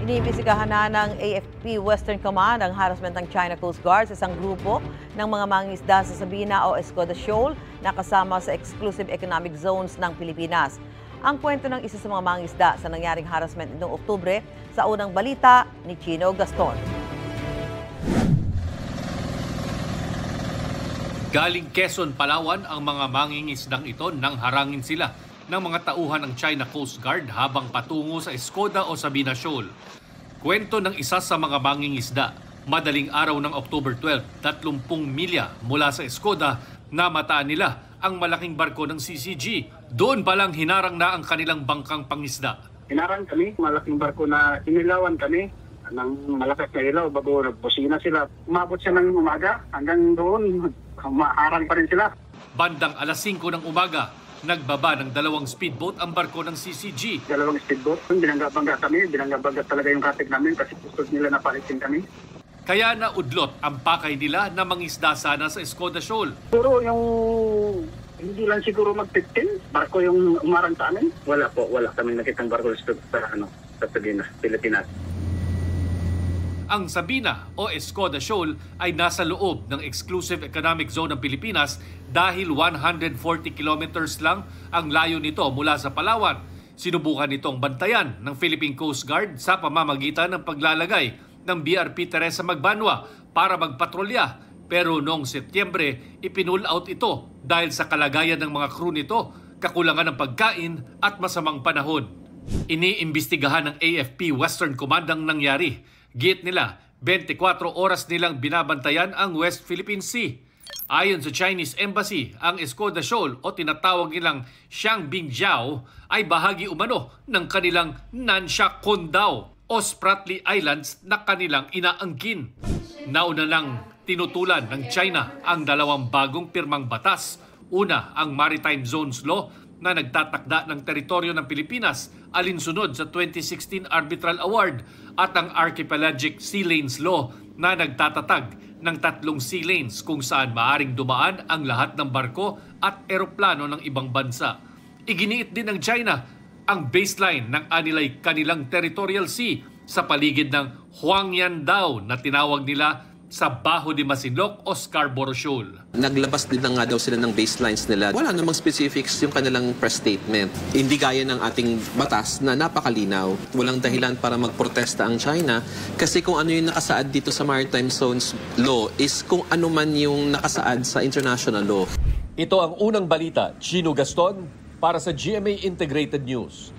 Iniimbestigahan na ng AFP Western Command ang harassment ng China Coast Guard sa isang grupo ng mga mangingisda sa Sabina o Escoda Shoal na kasama sa exclusive economic zones ng Pilipinas. Ang kwento ng isa sa mga mangingisda sa nangyaring harassment noong Oktubre sa unang balita ni Chino Gaston. Galing Quezon, Palawan ang mga mangingisdang ito nang harangin sila ng mga tauhan ng China Coast Guard habang patungo sa Escoda o Sabina Shoal. Kwento ng isa sa mga mangingisda, madaling araw ng October 12, 30 milya mula sa Escoda, namataan nila ang malaking barko ng CCG. Doon palang hinarang na ang kanilang bangkang pangisda. Hinarang kami, malaking barko na inilawan kami ng malakas na ilaw bago nagbusina sila. Umabot siya ng umaga hanggang doon, maharang pa rin sila. Bandang alas 5 ng umaga, nagbaba ng 2 speedboat ang barko ng CCG. 2 speedboat, binangga-bangga kami, binangga-bangga talaga yung katik namin kasi gusto nila na palitin kami. Kaya naudlot ang pakay nila na mangisda sana sa Escoda Shoal. Siguro yung hindi lang siguro mag-15, barko yung umarang sa amin. Wala kami nakitang barko sa Sabina, Pilipinas. Ang Sabina o Escoda Shoal ay nasa loob ng Exclusive Economic Zone ng Pilipinas dahil 140 kilometers lang ang layo nito mula sa Palawan. Sinubukan itong bantayan ng Philippine Coast Guard sa pamamagitan ng paglalagay ng BRP Teresa Magbanwa para magpatrolya. Pero noong Setyembre, ipinul out ito dahil sa kalagayan ng mga crew nito, kakulangan ng pagkain at masamang panahon. Iniimbestigahan ng AFP Western Command ang nangyari. Git nila, 24 oras nilang binabantayan ang West Philippine Sea. Ayon sa Chinese Embassy, ang Escoda Shoal o tinatawag nilang Xiangbingjiao ay bahagi umano ng kanilang Nansha Kondao o Spratly Islands na kanilang inaangkin. Nauna lang tinutulan ng China ang 2 bagong pirmang batas. Una, ang Maritime Zones Law na nagtatakda ng teritoryo ng Pilipinas alinsunod sa 2016 Arbitral Award at ang Archipelagic Sea Lanes Law na nagtatatag ng 3 sea lanes kung saan maaring dumaan ang lahat ng barko at eroplano ng ibang bansa. Iginiit din ng China ang baseline ng kanilang territorial sea sa paligid ng Huangyan Dao na tinawag nila sa Bajo de Masinloc o Scarborough Shoal. Naglabas din na nga daw sila ng baselines nila. Wala namang specifics yung kanilang press statement. Hindi gaya ng ating batas na napakalinaw. Walang dahilan para magprotesta ang China kasi kung ano yung nakasaad dito sa Maritime Zones Law is kung ano man yung nakasaad sa international law. Ito ang unang balita, Chino Gaston, para sa GMA Integrated News.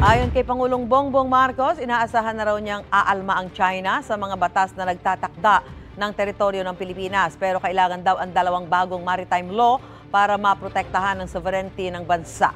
Ayon kay Pangulong Bongbong Marcos, inaasahan na raw niyang aalma ang China sa mga batas na nagtatakda ng teritoryo ng Pilipinas. Pero kailangan daw ang 2 bagong maritime law para maprotektahan ang sovereignty ng bansa.